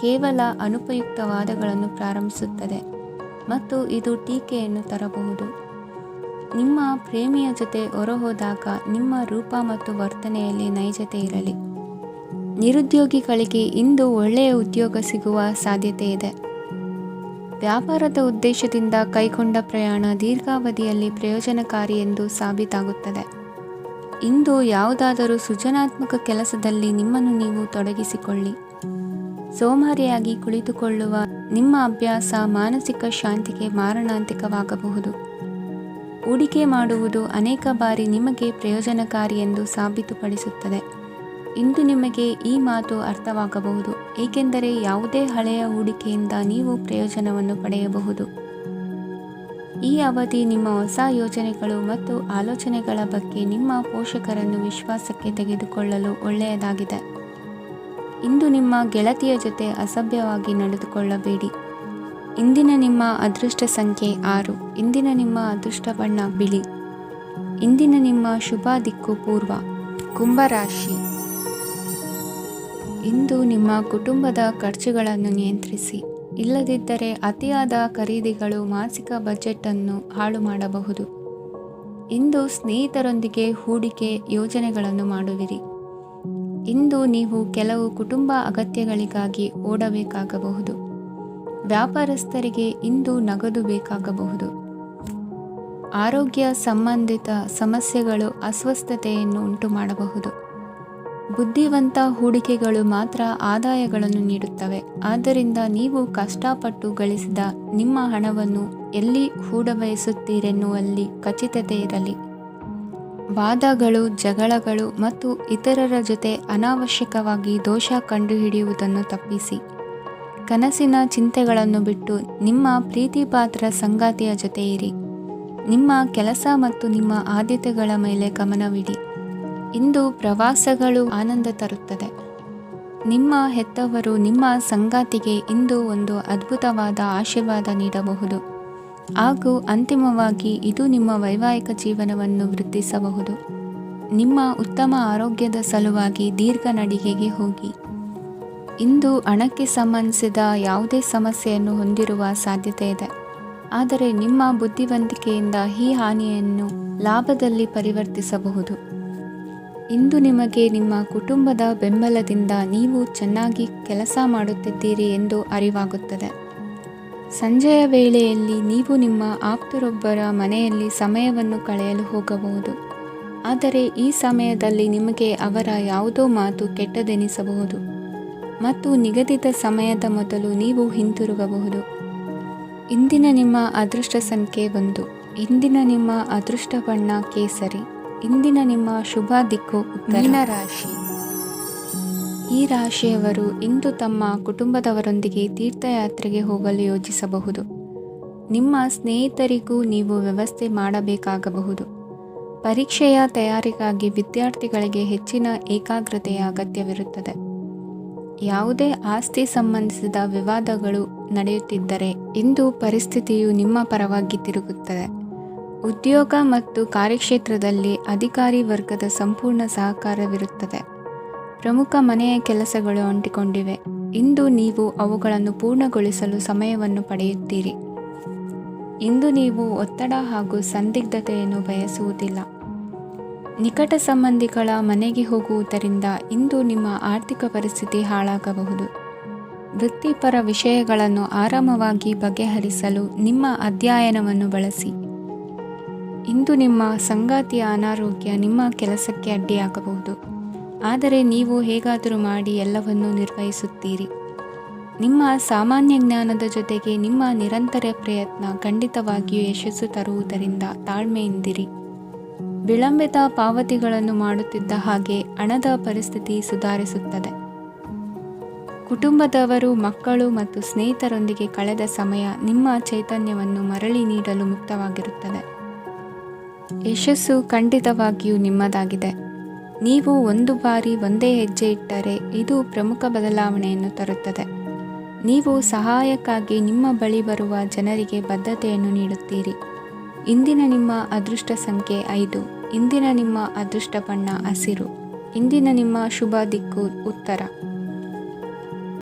ಕೇವಲ ಅನುಪಯುಕ್ತ ವಾದಗಳನ್ನು ಪ್ರಾರಂಭಿಸುತ್ತದೆ ಮತ್ತು ಇದು ಟೀಕೆಯನ್ನು ತರಬಹುದು. ನಿಮ್ಮ ಪ್ರೇಮಿಯ ಜೊತೆ ಹೊರಹೋದಾಗ ನಿಮ್ಮ ರೂಪ ಮತ್ತು ವರ್ತನೆಯಲ್ಲಿ ನೈಜತೆ ಇರಲಿ. ನಿರುದ್ಯೋಗಿಗಳಿಗೆ ಇಂದು ಒಳ್ಳೆಯ ಉದ್ಯೋಗ ಸಿಗುವ ಸಾಧ್ಯತೆ ಇದೆ. ವ್ಯಾಪಾರದ ಉದ್ದೇಶದಿಂದ ಕೈಗೊಂಡ ಪ್ರಯಾಣ ದೀರ್ಘಾವಧಿಯಲ್ಲಿ ಪ್ರಯೋಜನಕಾರಿ ಎಂದು ಸಾಬೀತಾಗುತ್ತದೆ. ಇಂದು ಯಾವುದಾದರೂ ಸೃಜನಾತ್ಮಕ ಕೆಲಸದಲ್ಲಿ ನಿಮ್ಮನ್ನು ನೀವು ತೊಡಗಿಸಿಕೊಳ್ಳಿ. ಸೋಮಾರಿಯಾಗಿ ಕುಳಿತುಕೊಳ್ಳುವ ನಿಮ್ಮ ಅಭ್ಯಾಸ ಮಾನಸಿಕ ಶಾಂತಿಗೆ ಮಾರಣಾಂತಿಕವಾಗಬಹುದು. ಹೂಡಿಕೆ ಮಾಡುವುದು ಅನೇಕ ಬಾರಿ ನಿಮಗೆ ಪ್ರಯೋಜನಕಾರಿ ಎಂದು ಸಾಬೀತುಪಡಿಸುತ್ತದೆ. ಇಂದು ನಿಮಗೆ ಈ ಮಾತು ಅರ್ಥವಾಗಬಹುದು, ಏಕೆಂದರೆ ಯಾವುದೇ ಹಳೆಯ ಹೂಡಿಕೆಯಿಂದ ನೀವು ಪ್ರಯೋಜನವನ್ನು ಪಡೆಯಬಹುದು. ಈ ಅವಧಿ ನಿಮ್ಮ ಹೊಸ ಯೋಜನೆಗಳು ಮತ್ತು ಆಲೋಚನೆಗಳ ಬಗ್ಗೆ ನಿಮ್ಮ ಪೋಷಕರನ್ನು ವಿಶ್ವಾಸಕ್ಕೆ ತೆಗೆದುಕೊಳ್ಳಲು ಒಳ್ಳೆಯದಾಗಿದೆ. ಇಂದು ನಿಮ್ಮ ಗೆಳತಿಯ ಜೊತೆ ಅಸಭ್ಯವಾಗಿ ನಡೆದುಕೊಳ್ಳಬೇಡಿ. ಇಂದಿನ ನಿಮ್ಮ ಅದೃಷ್ಟ ಸಂಖ್ಯೆ 6. ಇಂದಿನ ನಿಮ್ಮ ಅದೃಷ್ಟ ಬಣ್ಣ ಬಿಳಿ. ಇಂದಿನ ನಿಮ್ಮ ಶುಭ ದಿಕ್ಕು ಪೂರ್ವ. ಕುಂಭರಾಶಿ. ಇಂದು ನಿಮ್ಮ ಕುಟುಂಬದ ಖರ್ಚುಗಳನ್ನು ನಿಯಂತ್ರಿಸಿ. ಇಲ್ಲದಿದ್ದರೆ ಅತಿಯಾದ ಖರೀದಿಗಳು ಮಾಸಿಕ ಬಜೆಟನ್ನು ಹಾಳು ಮಾಡಬಹುದು. ಇಂದು ಸ್ನೇಹಿತರೊಂದಿಗೆ ಹೂಡಿಕೆ ಯೋಜನೆಗಳನ್ನು ಮಾಡುವಿರಿ. ಇಂದು ನೀವು ಕೆಲವು ಕುಟುಂಬ ಅಗತ್ಯಗಳಿಗಾಗಿ ಓಡಬೇಕಾಗಬಹುದು. ವ್ಯಾಪಾರಸ್ಥರಿಗೆ ಇಂದು ನಗದು ಬೇಕಾಗಬಹುದು. ಆರೋಗ್ಯ ಸಂಬಂಧಿತ ಸಮಸ್ಯೆಗಳು ಅಸ್ವಸ್ಥತೆಯನ್ನು ಉಂಟುಮಾಡಬಹುದು. ಬುದ್ಧಿವಂತ ಹೂಡಿಕೆಗಳು ಮಾತ್ರ ಆದಾಯಗಳನ್ನು ನೀಡುತ್ತವೆ. ಆದ್ದರಿಂದ ನೀವು ಕಷ್ಟಪಟ್ಟು ಗಳಿಸಿದ ನಿಮ್ಮ ಹಣವನ್ನು ಎಲ್ಲಿ ಹೂಡಬಯಸುತ್ತೀರೆನ್ನುವಲ್ಲಿ ಖಚಿತತೆ ಇರಲಿ. ವಾದಗಳು, ಜಗಳಗಳು ಮತ್ತು ಇತರರ ಜೊತೆ ಅನಾವಶ್ಯಕವಾಗಿ ದೋಷ ಕಂಡುಹಿಡಿಯುವುದನ್ನು ತಪ್ಪಿಸಿ. ಕನಸಿನ ಚಿಂತೆಗಳನ್ನು ಬಿಟ್ಟು ನಿಮ್ಮ ಪ್ರೀತಿಪಾತ್ರ ಸಂಗಾತಿಯ ಜೊತೆ ಇರಿ. ನಿಮ್ಮ ಕೆಲಸ ಮತ್ತು ನಿಮ್ಮ ಆದ್ಯತೆಗಳ ಮೇಲೆ ಗಮನವಿಡಿ. ಇಂದು ಪ್ರವಾಸಗಳು ಆನಂದ ತರುತ್ತದೆ. ನಿಮ್ಮ ಹೆತ್ತವರು ನಿಮ್ಮ ಸಂಗಾತಿಗೆ ಇಂದು ಒಂದು ಅದ್ಭುತವಾದ ಆಶೀರ್ವಾದ ನೀಡಬಹುದು ಹಾಗೂ ಅಂತಿಮವಾಗಿ ಇದು ನಿಮ್ಮ ವೈವಾಹಿಕ ಜೀವನವನ್ನು ವೃದ್ಧಿಸಬಹುದು. ನಿಮ್ಮ ಉತ್ತಮ ಆರೋಗ್ಯದ ಸಲುವಾಗಿ ದೀರ್ಘ ನಡಿಗೆಗೆ ಹೋಗಿ. ಇಂದು ಹಣಕ್ಕೆ ಸಂಬಂಧಿಸಿದ ಯಾವುದೇ ಸಮಸ್ಯೆಯನ್ನು ಹೊಂದಿರುವ ಸಾಧ್ಯತೆ ಇದೆ. ಆದರೆ ನಿಮ್ಮ ಬುದ್ಧಿವಂತಿಕೆಯಿಂದ ಈ ಹಾನಿಯನ್ನು ಲಾಭದಲ್ಲಿ ಪರಿವರ್ತಿಸಬಹುದು. ಇಂದು ನಿಮಗೆ ನಿಮ್ಮ ಕುಟುಂಬದ ಬೆಂಬಲದಿಂದ ನೀವು ಚೆನ್ನಾಗಿ ಕೆಲಸ ಮಾಡುತ್ತಿದ್ದೀರಿ ಎಂದು ಅರಿವಾಗುತ್ತದೆ. ಸಂಜೆಯ ವೇಳೆಯಲ್ಲಿ ನೀವು ನಿಮ್ಮ ಆಪ್ತರೊಬ್ಬರ ಮನೆಯಲ್ಲಿ ಸಮಯವನ್ನು ಕಳೆಯಲು ಹೋಗಬಹುದು. ಆದರೆ ಈ ಸಮಯದಲ್ಲಿ ನಿಮಗೆ ಅವರ ಯಾವುದೋ ಮಾತು ಕೆಟ್ಟದೆನಿಸಬಹುದು ಮತ್ತು ನಿಗದಿತ ಸಮಯದ ಮೊದಲು ನೀವು ಹಿಂತಿರುಗಬಹುದು. ಇಂದಿನ ನಿಮ್ಮ ಅದೃಷ್ಟ ಸಂಖ್ಯೆ 1. ಇಂದಿನ ನಿಮ್ಮ ಅದೃಷ್ಟ ಬಣ್ಣ ಕೇಸರಿ. ಇಂದಿನ ನಿಮ್ಮ ಶುಭ ದಿಕ್ಕು ಉತ್ತರ ರಾಶಿ. ಈ ರಾಶಿಯವರು ಇಂದು ತಮ್ಮ ಕುಟುಂಬದವರೊಂದಿಗೆ ತೀರ್ಥಯಾತ್ರೆಗೆ ಹೋಗಲು ಯೋಜಿಸಬಹುದು. ನಿಮ್ಮ ಸ್ನೇಹಿತರಿಗೂ ನೀವು ವ್ಯವಸ್ಥೆ ಮಾಡಬೇಕಾಗಬಹುದು. ಪರೀಕ್ಷೆಯ ತಯಾರಿಗಾಗಿ ವಿದ್ಯಾರ್ಥಿಗಳಿಗೆ ಹೆಚ್ಚಿನ ಏಕಾಗ್ರತೆಯ ಅಗತ್ಯವಿರುತ್ತದೆ. ಯಾವುದೇ ಆಸ್ತಿ ಸಂಬಂಧಿಸಿದ ವಿವಾದಗಳು ನಡೆಯುತ್ತಿದ್ದರೆ ಇಂದು ಪರಿಸ್ಥಿತಿಯು ನಿಮ್ಮ ಪರವಾಗಿ ತಿರುಗುತ್ತದೆ. ಉದ್ಯೋಗ ಮತ್ತು ಕಾರ್ಯಕ್ಷೇತ್ರದಲ್ಲಿ ಅಧಿಕಾರಿ ವರ್ಗದ ಸಂಪೂರ್ಣ ಸಹಕಾರವಿರುತ್ತದೆ. ಪ್ರಮುಖ ಮನೆಯ ಕೆಲಸಗಳು ಅಂಟಿಕೊಂಡಿವೆ. ಇಂದು ನೀವು ಅವುಗಳನ್ನು ಪೂರ್ಣಗೊಳಿಸಲು ಸಮಯವನ್ನು ಪಡೆಯುತ್ತೀರಿ. ಇಂದು ನೀವು ಒತ್ತಡ ಹಾಗೂ ಸಂದಿಗ್ಧತೆಯನ್ನು ಬಯಸುವುದಿಲ್ಲ. ನಿಕಟ ಸಂಬಂಧಿಗಳ ಮನೆಗೆ ಹೋಗುವುದರಿಂದ ಇಂದು ನಿಮ್ಮ ಆರ್ಥಿಕ ಪರಿಸ್ಥಿತಿ ಹಾಳಾಗಬಹುದು. ವೃತ್ತಿಪರ ವಿಷಯಗಳನ್ನು ಆರಾಮವಾಗಿ ಬಗೆಹರಿಸಲು ನಿಮ್ಮ ಅಧ್ಯಯನವನ್ನು ಬಳಸಿ. ಇಂದು ನಿಮ್ಮ ಸಂಗಾತಿಯ ಅನಾರೋಗ್ಯ ನಿಮ್ಮ ಕೆಲಸಕ್ಕೆ ಅಡ್ಡಿಯಾಗಬಹುದು, ಆದರೆ ನೀವು ಹೇಗಾದರೂ ಮಾಡಿ ಎಲ್ಲವನ್ನೂ ನಿರ್ವಹಿಸುತ್ತೀರಿ. ನಿಮ್ಮ ಸಾಮಾನ್ಯ ಜ್ಞಾನದ ಜೊತೆಗೆ ನಿಮ್ಮ ನಿರಂತರ ಪ್ರಯತ್ನ ಖಂಡಿತವಾಗಿಯೂ ಯಶಸ್ಸು ತರುವುದರಿಂದ ತಾಳ್ಮೆಯಿಂದಿರಿ. ವಿಳಂಬಿತ ಪಾವತಿಗಳನ್ನು ಮಾಡುತ್ತಿದ್ದ ಹಾಗೆ ಹಣದ ಪರಿಸ್ಥಿತಿ ಸುಧಾರಿಸುತ್ತದೆ. ಕುಟುಂಬದವರು, ಮಕ್ಕಳು ಮತ್ತು ಸ್ನೇಹಿತರೊಂದಿಗೆ ಕಳೆದ ಸಮಯ ನಿಮ್ಮ ಚೈತನ್ಯವನ್ನು ಮರಳಿ ನೀಡಲು ಮುಕ್ತವಾಗಿರುತ್ತದೆ. ಯಶಸ್ಸು ಖಂಡಿತವಾಗಿಯೂ ನಿಮ್ಮದಾಗಿದೆ. ನೀವು ಒಂದು ಬಾರಿ ಒಂದೇ ಹೆಜ್ಜೆ ಇಟ್ಟರೆ ಇದು ಪ್ರಮುಖ ಬದಲಾವಣೆಯನ್ನು ತರುತ್ತದೆ. ನೀವು ಸಹಾಯಕ್ಕಾಗಿ ನಿಮ್ಮ ಬಳಿ ಬರುವ ಜನರಿಗೆ ಬದ್ಧತೆಯನ್ನು ನೀಡುತ್ತೀರಿ. ಇಂದಿನ ನಿಮ್ಮ ಅದೃಷ್ಟ ಸಂಖ್ಯೆ 5. ಇಂದಿನ ನಿಮ್ಮ ಅದೃಷ್ಟ ಬಣ್ಣ ಹಸಿರು. ಇಂದಿನ ನಿಮ್ಮ ಶುಭ ದಿಕ್ಕು ಉತ್ತರ.